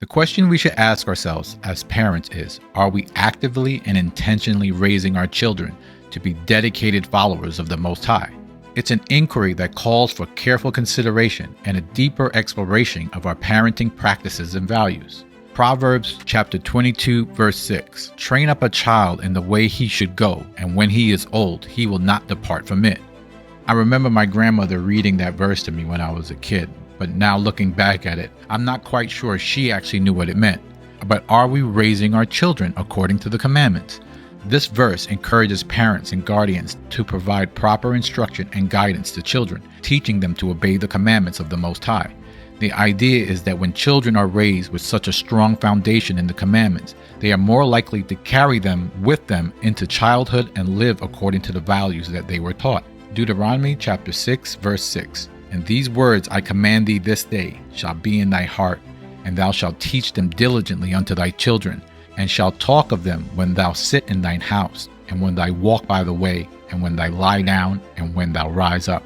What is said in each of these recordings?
The question we should ask ourselves as parents is, are we actively and intentionally raising our children to be dedicated followers of the Most High? It's an inquiry that calls for careful consideration and a deeper exploration of our parenting practices and values. Proverbs chapter 22, verse 6, "Train up a child in the way he should go, and when he is old, he will not depart from it." I remember my grandmother reading that verse to me when I was a kid, but now looking back at it, I'm not quite sure she actually knew what it meant. But are we raising our children according to the commandments? This verse encourages parents and guardians to provide proper instruction and guidance to children, teaching them to obey the commandments of the Most High. The idea is that when children are raised with such a strong foundation in the commandments, they are more likely to carry them with them into childhood and live according to the values that they were taught. Deuteronomy chapter 6, verse 6. "And these words I command thee this day shall be in thy heart, and thou shalt teach them diligently unto thy children, and shalt talk of them when thou sit in thine house, and when thou walk by the way, and when thou lie down, and when thou rise up."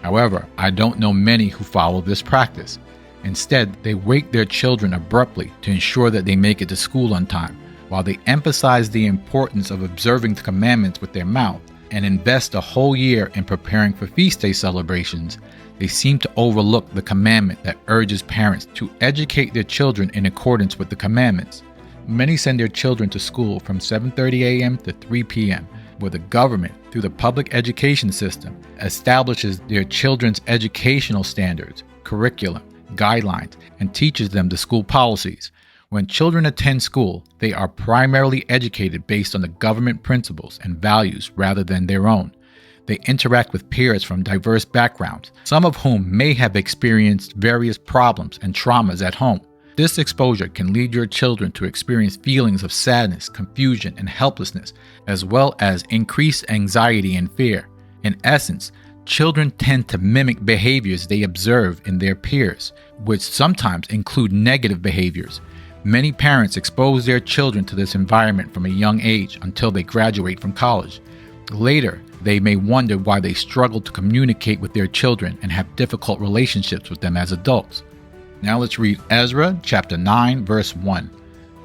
However, I don't know many who follow this practice. Instead, they wake their children abruptly to ensure that they make it to school on time. While they emphasize the importance of observing the commandments with their mouth and invest a whole year in preparing for feast day celebrations, they seem to overlook the commandment that urges parents to educate their children in accordance with the commandments. Many send their children to school from 7:30 a.m. to 3 p.m., where the government, through the public education system, establishes their children's educational standards, curriculum, guidelines, and teaches them the school policies. When children attend school, they are primarily educated based on the government principles and values rather than their own. They interact with peers from diverse backgrounds, some of whom may have experienced various problems and traumas at home. This exposure can lead your children to experience feelings of sadness, confusion, and helplessness, as well as increased anxiety and fear. In essence, children tend to mimic behaviors they observe in their peers, which sometimes include negative behaviors. Many parents expose their children to this environment from a young age until they graduate from college. Later, they may wonder why they struggle to communicate with their children and have difficult relationships with them as adults. Now let's read Ezra chapter 9, verse 1.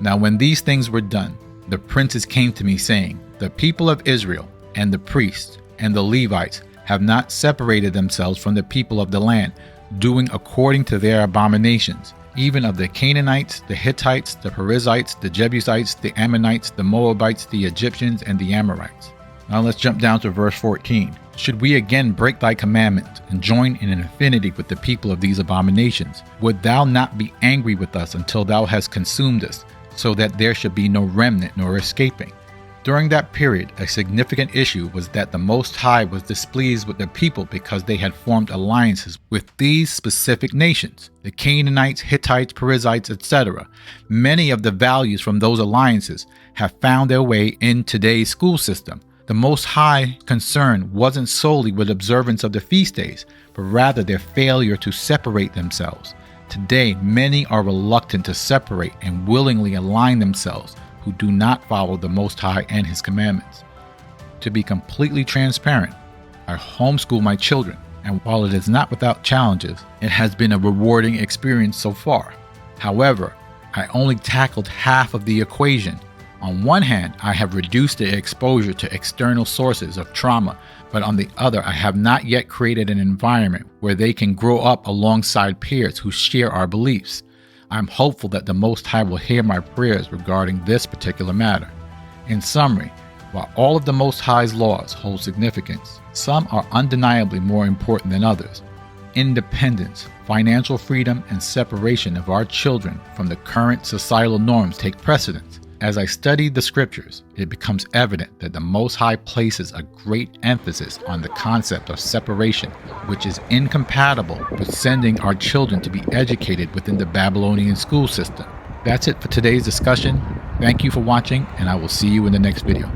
"Now when these things were done, the princes came to me, saying, The people of Israel, and the priests, and the Levites have not separated themselves from the people of the land, doing according to their abominations, even of the Canaanites, the Hittites, the Perizzites, the Jebusites, the Ammonites, the Moabites, the Egyptians, and the Amorites." Now let's jump down to verse 14. "Should we again break thy commandments and join in an affinity with the people of these abominations? Would thou not be angry with us until thou hast consumed us, so that there should be no remnant nor escaping?" During that period, a significant issue was that the Most High was displeased with the people because they had formed alliances with these specific nations, the Canaanites, Hittites, Perizzites, etc. Many of the values from those alliances have found their way in today's school system. The Most High concern wasn't solely with observance of the feast days, but rather their failure to separate themselves. Today, many are reluctant to separate and willingly align themselves who do not follow the Most High and His commandments. To be completely transparent, I homeschool my children, and while it is not without challenges, it has been a rewarding experience so far. However, I only tackled half of the equation. On one hand, I have reduced the exposure to external sources of trauma, but on the other, I have not yet created an environment where they can grow up alongside peers who share our beliefs. I'm hopeful that the Most High will hear my prayers regarding this particular matter. In summary, while all of the Most High's laws hold significance, some are undeniably more important than others. Independence, financial freedom, and separation of our children from the current societal norms take precedence. As I studied the scriptures, it becomes evident that the Most High places a great emphasis on the concept of separation, which is incompatible with sending our children to be educated within the Babylonian school system. That's it for today's discussion. Thank you for watching, and I will see you in the next video.